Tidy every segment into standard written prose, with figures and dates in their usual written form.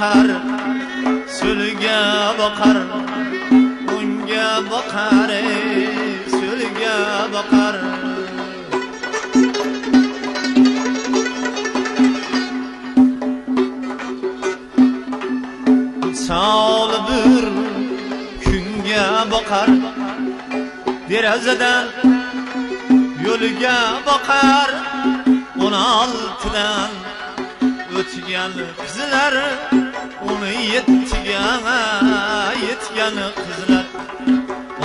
boqar, so'lga boqar, o'ngga boqar, so'lga boqar. Sağol bir kunga boqar, derazadan yo'lga boqar. 16dan o'tgan qizlar, 17ga yetgan qizlar.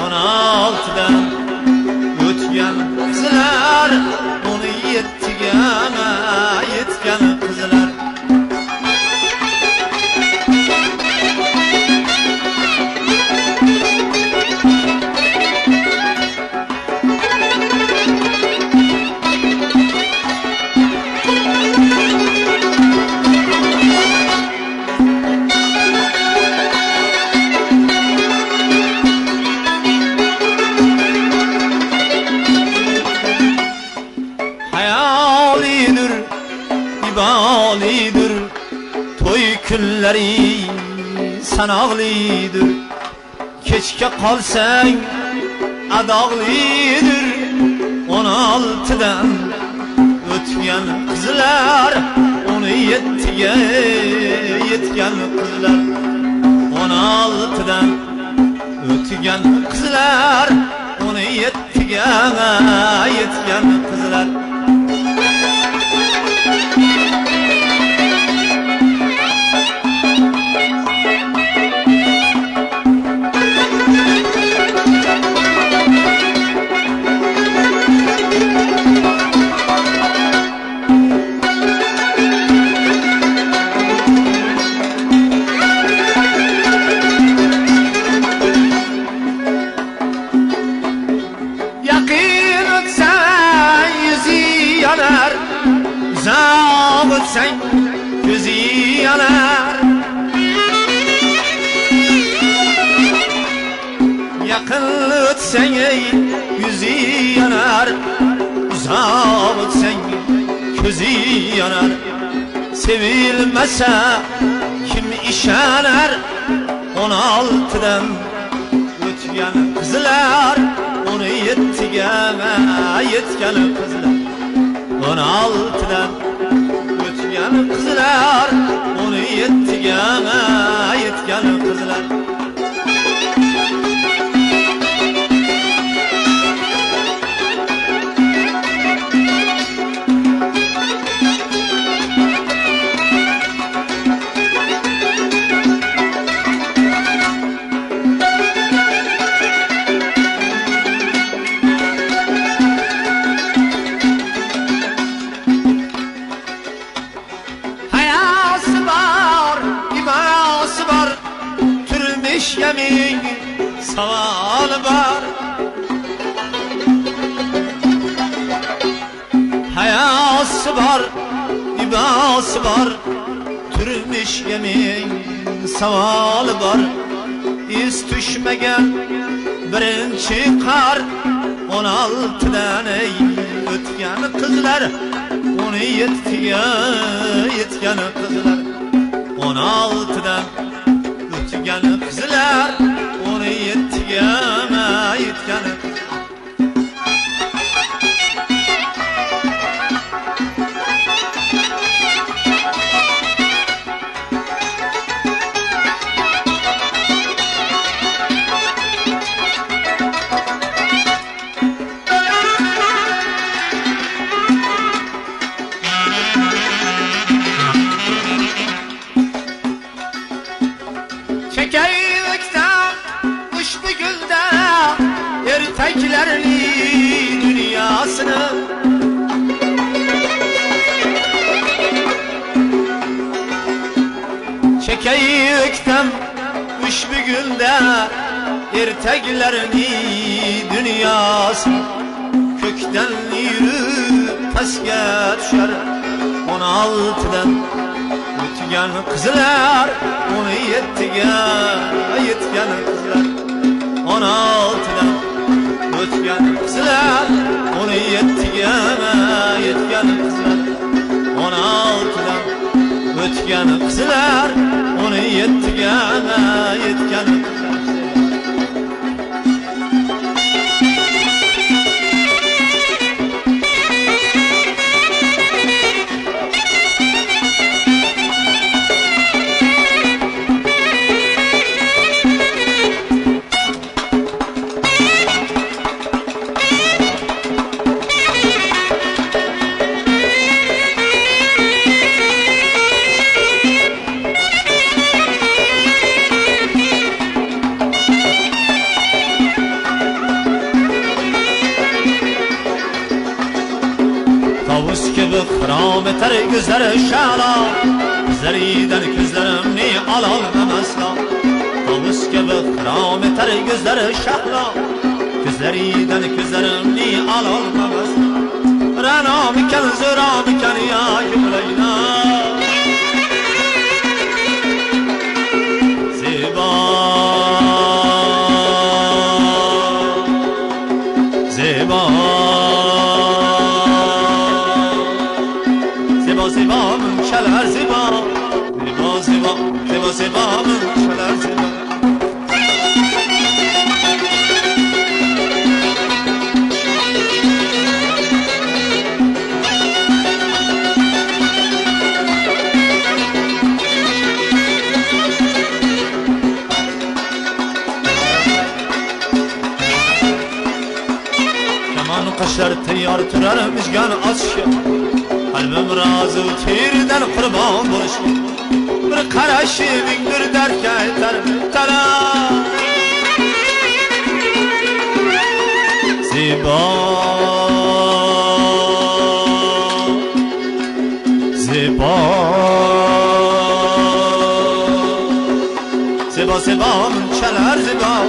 16dan o'tgan qizlar, 17ga yetgan qizlar. İbalidir, toy kunlari sanoqlidir. Kechga qolsang adoqlidir. 16dan o'tgan qizlar, 17ga yetgan qizlar. 16dan o'tgan qizlar, 17ga yetgan qizlar. Sen gözü yanar, yakın ötsen yüzü yanar, uzak ötsen gözü yanar. Sevilmese kim işanar? 16dan o'tgan qizlar, 17ga yetgan qizlar. 16dan o'tgan qizlar, 17ga yetgan qizlar. Yemin saval var, hayası var, ibası var. Türmüş yemin saval var. İz düşmegen birinci kar, 16dan o'tgan qizlar, 17ga yetgan qizlar. 16dan o'tgan qizlar, 17ga yetgan. Çekeylikten kış bir gülde erkeklerini dünyasını, çekeylikten kış bir gülde erkeklerini dünyasını. Kökten yürüp tasga düşer 16dan o'tgan qizlar, 17ga yetgan qizlar. 16dan o'tgan qizlar, 17ga yetgan qizlar. 16dan o'tgan qizlar, yetgan Xırametər gözləri şəla Gözləridən gözlərimni alalım əsla Tavus gibi xırametər gözləri şəla Gözləridən gözlərimni alalım əsla Rənamikən, zöramikən ya Gülleyla Zeba Zeba Zeba münkeler zeba Zeba zeba zeba zeba münkeler zeba Keman kaşlar teyar türer müzgan aşkı Kalbim razı tirden kurban buluşma Bir karaşı bindir derken yeter müptela Zeba Zeba Zeba zeba münçeler zeba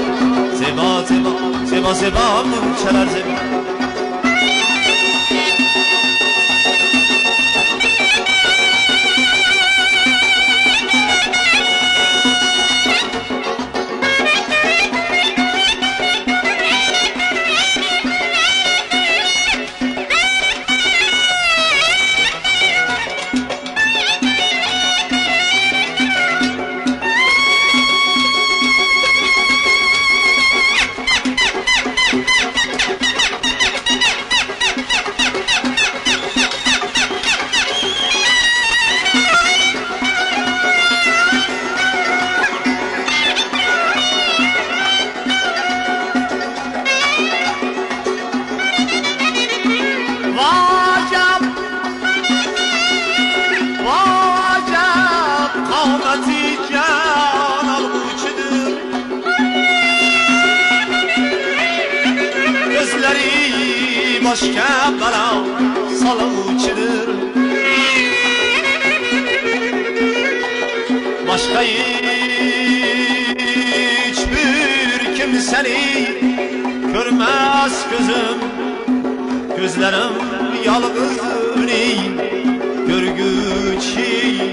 Zeba zeba zeba zeba münçeler zeba Başka bana salıcıdır Başka hiçbir kimseni görmez gözüm Gözlerim yalnızını görgüçü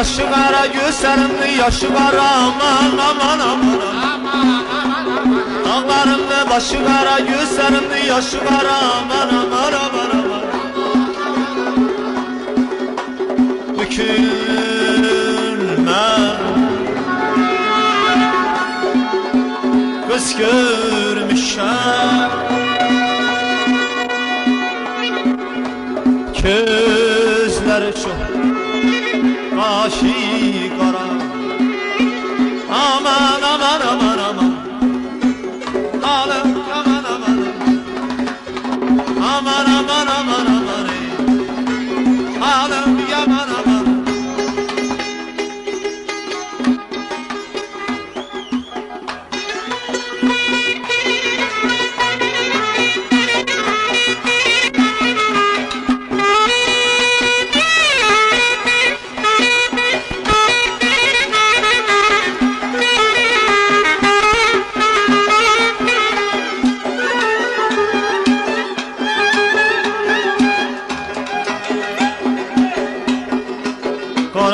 Başı kara gözlerimde yaşı var aman aman aman Dağlarımda başı kara gözlerimde yaşı var aman aman aman aman Bükülme Göz görmüşem Gözleri çok Başı kara Aman aman aman aman Alım aman aman Aman aman aman aman Alım yaman aman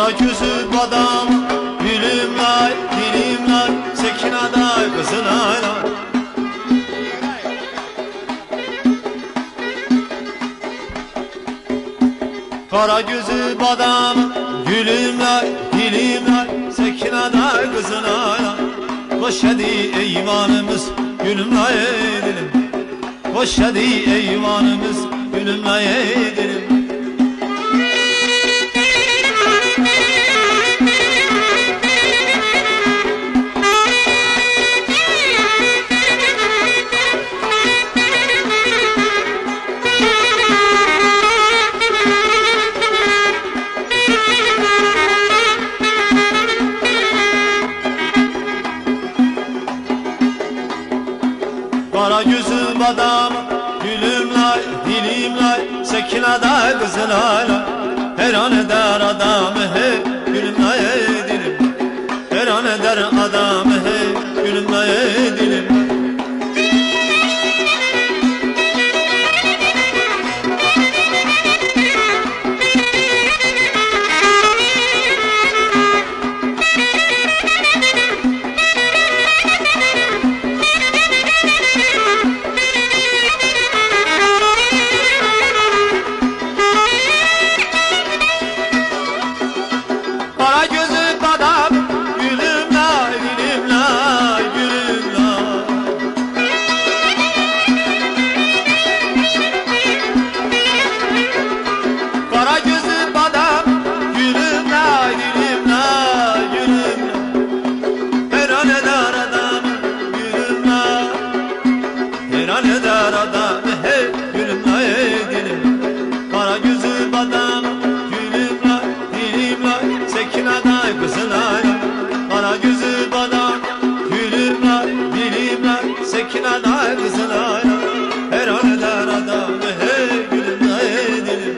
Kara gözü badam, gülümler, dilimler, Sekina'da kızılaylar. Kara gözü badam, gülümler, dilimler, Sekina'da kızılaylar. Hoş hadi eyvanımız, gülümler edelim. Hoş hadi eyvanımız, gülümler edelim. Kara gözü badam, gülümler, dilimler, Sekina'da kızılaylar. Her an eder adamı hey, gülümler edelim. Her an eder adamı hey, gülümler edelim. Kara gözü badam, gülümler, dilimler, gülümler. Kara gözü badam, gülümler, dilimler, gülümler. Her an eder adam, gülümler. Her an eder adam, hey, gülümler edelim. Kara gözü badam, gülümler, dilimler, Sekina'da kızılaylar. Kara gözü badam, gülümler, dilimler, Sekina'da kızılaylar. Her an eder adam, hey, gülümler edelim.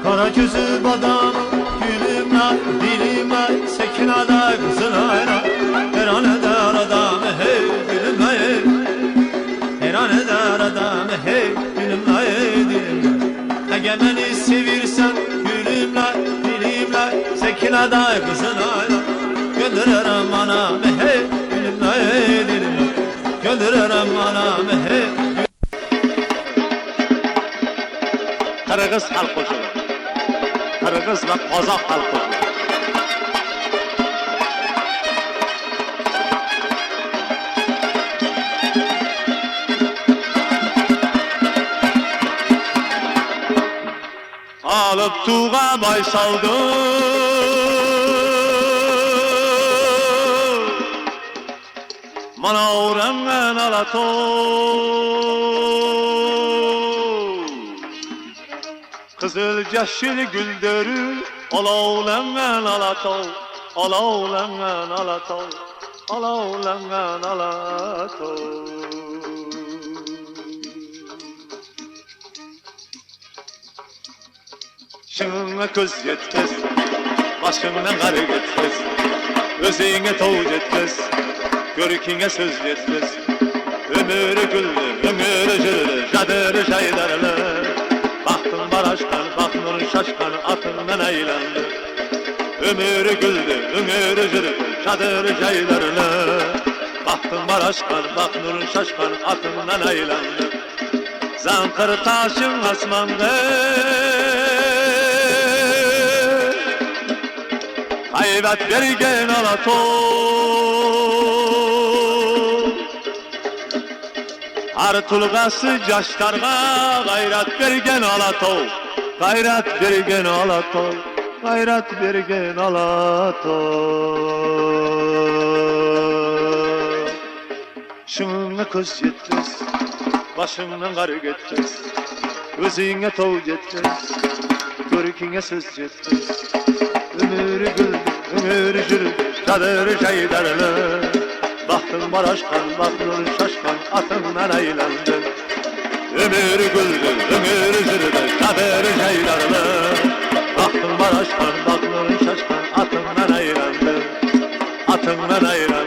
Kara gözü badam, gülümler, dilimler, Sekina'da kızılaylar. Her an eder adam, hey, gülümler. Her an eder adam, hey, gülümler, dilimler. Eğer beni sevirsen, gülümler, dilimler, Sekina'da kızılaylar. Gönderirim anam, hey, gülümler, dilimler. Gönderirim anam, hey. Kırgız halk koşulu. Kırgız ve Kazak halk koşulu. Alıp tuğa bay saldı, mana uğrangan alato. Kızıl yeşil güldürü, alavlangan alato, alavlangan alato, alavlangan alato. Şыңına göz yetkez, başыңdan qarı yetkez, özüne tov yetkez, görküne söz yetkez. Ömürü güldü, ömürü jürdü, jadır jaydarlı. Baktın baraşkan, baktın şaşkan, atından eğlendi. Ömürü güldü, ömürü jürdü, jadır jaydarlı. Baktın baraşkan, bak nurun şaşkan, atından aylandı. Zankır taşın asmanda, kaybet bergen alato. Har tulgası caştarga, gayrat bergen alato. Gayrat bergen alato, gayrat bergen alato. Şununla köz yetmez, başımdan qarı getmez. Özüne tov yetmez, görküne söz yetmez. Ömürü güldü, ömürü jürdü, çadırı şeylerle. Baktın baraşkan, baktın şaşkan, atından aylandı. Ömürü güldü, ömürü jürdü, çadırı şeylerle. Baktın baraşkan, baktın şaşkan, atından aylandı. Atından aylandı.